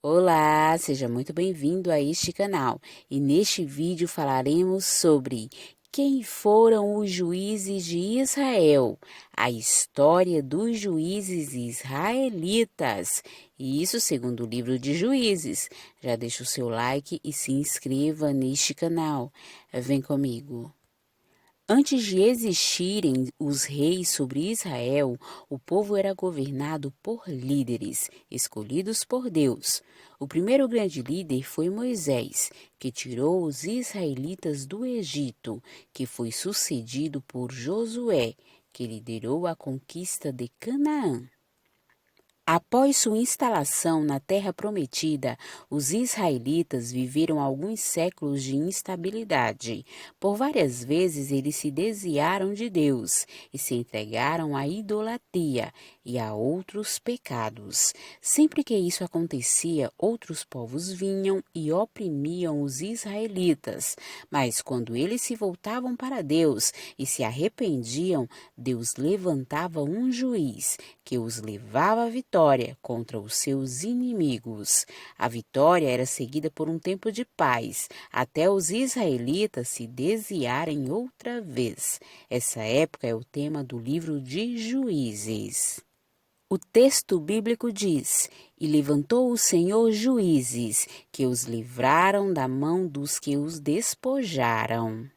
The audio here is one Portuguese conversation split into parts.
Olá, seja muito bem-vindo a este canal e neste vídeo falaremos sobre quem foram os juízes de Israel, a história dos juízes israelitas, e isso segundo o livro de Juízes. Já deixa o seu like e se inscreva neste canal. Vem comigo. Antes de existirem os reis sobre Israel, o povo era governado por líderes, escolhidos por Deus. O primeiro grande líder foi Moisés, que tirou os israelitas do Egito, que foi sucedido por Josué, que liderou a conquista de Canaã. Após sua instalação na Terra Prometida, os israelitas viveram alguns séculos de instabilidade. Por várias vezes eles se desviaram de Deus e se entregaram à idolatria e a outros pecados. Sempre que isso acontecia, outros povos vinham e oprimiam os israelitas. Mas quando eles se voltavam para Deus e se arrependiam, Deus levantava um juiz que os levava à vitória contra os seus inimigos. A vitória era seguida por um tempo de paz, até os israelitas se desviarem outra vez. Essa época é o tema do livro de Juízes. O texto bíblico diz: E levantou o Senhor juízes, que os livraram da mão dos que os despojaram.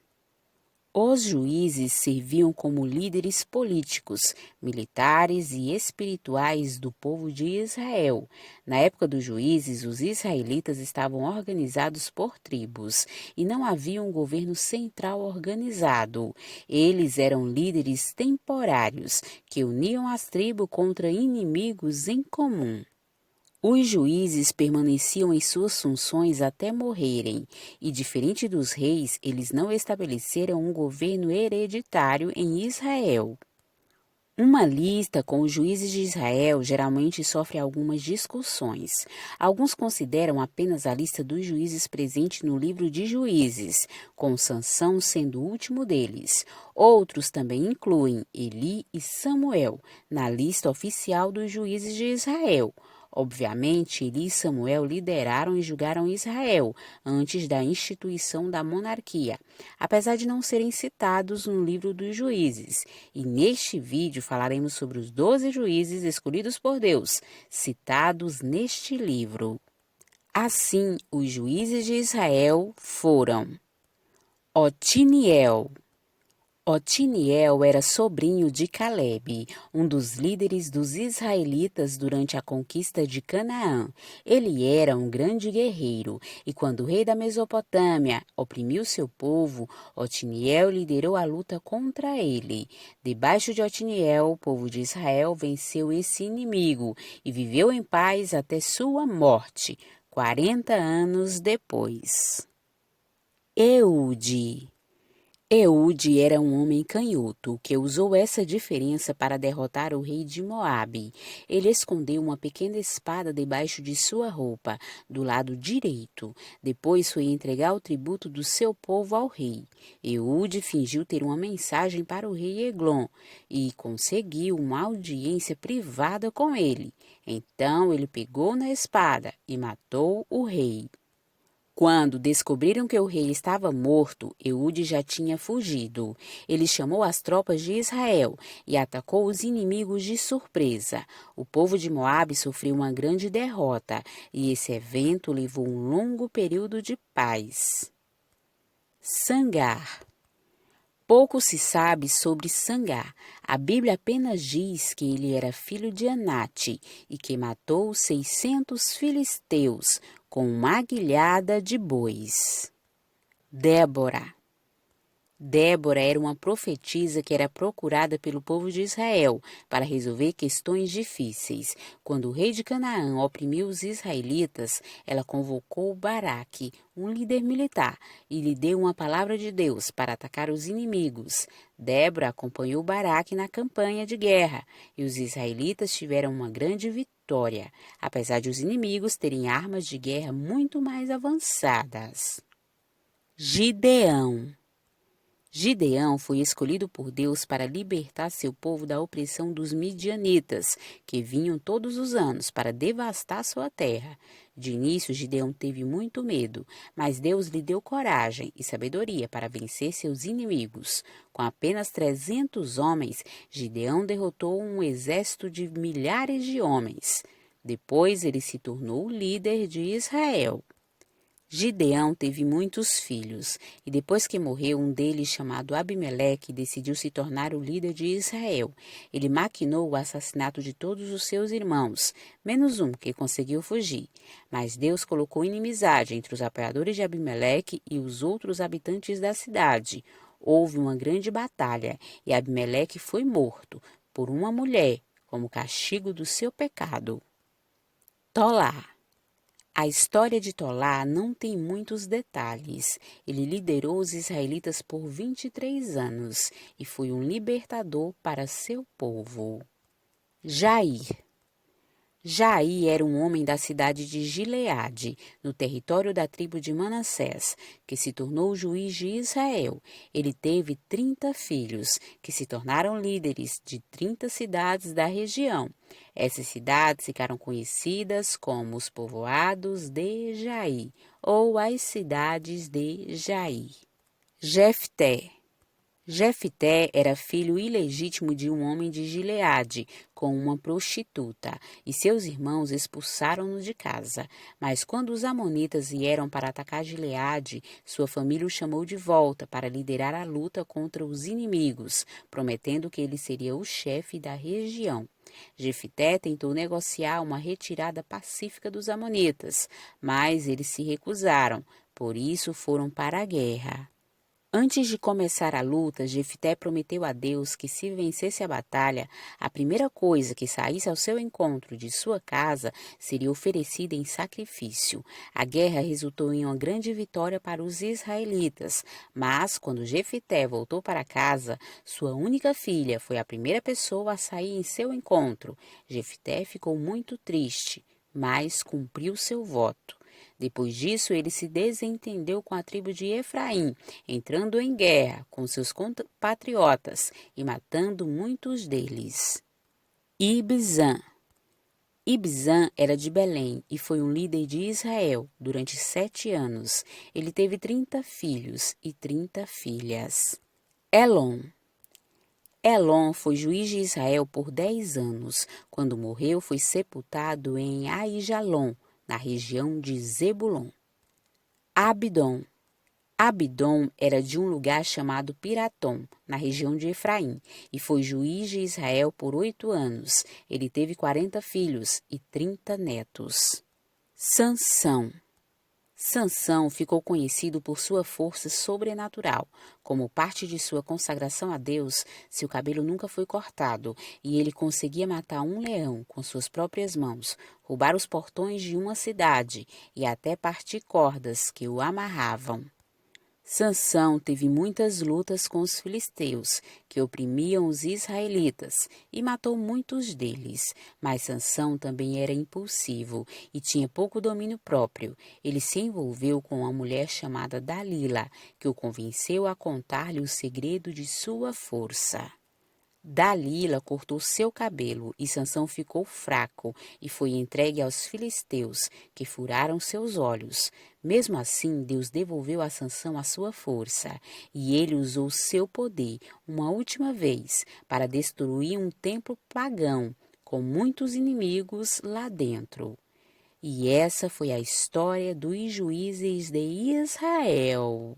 Os juízes serviam como líderes políticos, militares e espirituais do povo de Israel. Na época dos juízes, os israelitas estavam organizados por tribos e não havia um governo central organizado. Eles eram líderes temporários que uniam as tribos contra inimigos em comum. Os juízes permaneciam em suas funções até morrerem, e, diferente dos reis, eles não estabeleceram um governo hereditário em Israel. Uma lista com os juízes de Israel geralmente sofre algumas discussões. Alguns consideram apenas a lista dos juízes presente no livro de Juízes, com Sansão sendo o último deles. Outros também incluem Eli e Samuel na lista oficial dos juízes de Israel. Obviamente, Eli e Samuel lideraram e julgaram Israel antes da instituição da monarquia, apesar de não serem citados no livro dos juízes. E neste vídeo falaremos sobre os 12 juízes escolhidos por Deus, citados neste livro. Assim, os juízes de Israel foram Otiniel. Otiniel era sobrinho de Calebe, um dos líderes dos israelitas durante a conquista de Canaã. Ele era um grande guerreiro, e quando o rei da Mesopotâmia oprimiu seu povo, Otiniel liderou a luta contra ele. Debaixo de Otiniel, o povo de Israel venceu esse inimigo e viveu em paz até sua morte, 40 anos depois. Eude. Eude era um homem canhoto que usou essa diferença para derrotar o rei de Moabe. Ele escondeu uma pequena espada debaixo de sua roupa, do lado direito. Depois foi entregar o tributo do seu povo ao rei. Eude fingiu ter uma mensagem para o rei Eglon e conseguiu uma audiência privada com ele. Então ele pegou na espada e matou o rei. Quando descobriram que o rei estava morto, Eude já tinha fugido. Ele chamou as tropas de Israel e atacou os inimigos de surpresa. O povo de Moabe sofreu uma grande derrota e esse evento levou um longo período de paz. Sangar. Pouco se sabe sobre Sangar. A Bíblia apenas diz que ele era filho de Anate e que matou 600 filisteus com uma guilhada de bois. Débora. Débora era uma profetisa que era procurada pelo povo de Israel para resolver questões difíceis. Quando o rei de Canaã oprimiu os israelitas, ela convocou Baraque, um líder militar, e lhe deu uma palavra de Deus para atacar os inimigos. Débora acompanhou Baraque na campanha de guerra, e os israelitas tiveram uma grande vitória, apesar de os inimigos terem armas de guerra muito mais avançadas. Gideão. Gideão foi escolhido por Deus para libertar seu povo da opressão dos midianitas, que vinham todos os anos para devastar sua terra. De início, Gideão teve muito medo, mas Deus lhe deu coragem e sabedoria para vencer seus inimigos. Com apenas 300 homens, Gideão derrotou um exército de milhares de homens. Depois, ele se tornou o líder de Israel. Gideão teve muitos filhos, e depois que morreu, um deles, chamado Abimeleque, decidiu se tornar o líder de Israel. Ele maquinou o assassinato de todos os seus irmãos, menos um que conseguiu fugir. Mas Deus colocou inimizade entre os apoiadores de Abimeleque e os outros habitantes da cidade. Houve uma grande batalha, e Abimeleque foi morto por uma mulher, como castigo do seu pecado. Tolá. A história de Tolá não tem muitos detalhes. Ele liderou os israelitas por 23 anos e foi um libertador para seu povo. Jair. Jair era um homem da cidade de Gileade, no território da tribo de Manassés, que se tornou juiz de Israel. Ele teve 30 filhos, que se tornaram líderes de 30 cidades da região. Essas cidades ficaram conhecidas como os povoados de Jair, ou as cidades de Jair. Jefté. Jefté era filho ilegítimo de um homem de Gileade, com uma prostituta, e seus irmãos expulsaram-no de casa. Mas quando os amonitas vieram para atacar Gileade, sua família o chamou de volta para liderar a luta contra os inimigos, prometendo que ele seria o chefe da região. Jefté tentou negociar uma retirada pacífica dos amonitas, mas eles se recusaram, por isso foram para a guerra. Antes de começar a luta, Jefté prometeu a Deus que, se vencesse a batalha, a primeira coisa que saísse ao seu encontro de sua casa seria oferecida em sacrifício. A guerra resultou em uma grande vitória para os israelitas, mas quando Jefté voltou para casa, sua única filha foi a primeira pessoa a sair em seu encontro. Jefté ficou muito triste, mas cumpriu seu voto. Depois disso, ele se desentendeu com a tribo de Efraim, entrando em guerra com seus compatriotas e matando muitos deles. Ibzan. Ibzan era de Belém e foi um líder de Israel durante 7 anos. Ele teve 30 filhos e 30 filhas. Elon. Elon foi juiz de Israel por 10 anos. Quando morreu, foi sepultado em Aijalon, na região de Zebulon. Abdon. Abdon era de um lugar chamado Piratom, na região de Efraim, e foi juiz de Israel por 8 anos. Ele teve 40 filhos e 30 netos. Sansão. Sansão ficou conhecido por sua força sobrenatural. Como parte de sua consagração a Deus, seu cabelo nunca foi cortado e ele conseguia matar um leão com suas próprias mãos, roubar os portões de uma cidade e até partir cordas que o amarravam. Sansão teve muitas lutas com os filisteus, que oprimiam os israelitas, e matou muitos deles. Mas Sansão também era impulsivo e tinha pouco domínio próprio. Ele se envolveu com uma mulher chamada Dalila, que o convenceu a contar-lhe o segredo de sua força. Dalila cortou seu cabelo e Sansão ficou fraco e foi entregue aos filisteus, que furaram seus olhos. Mesmo assim, Deus devolveu a Sansão a sua força, e ele usou seu poder uma última vez para destruir um templo pagão, com muitos inimigos lá dentro. E essa foi a história dos juízes de Israel.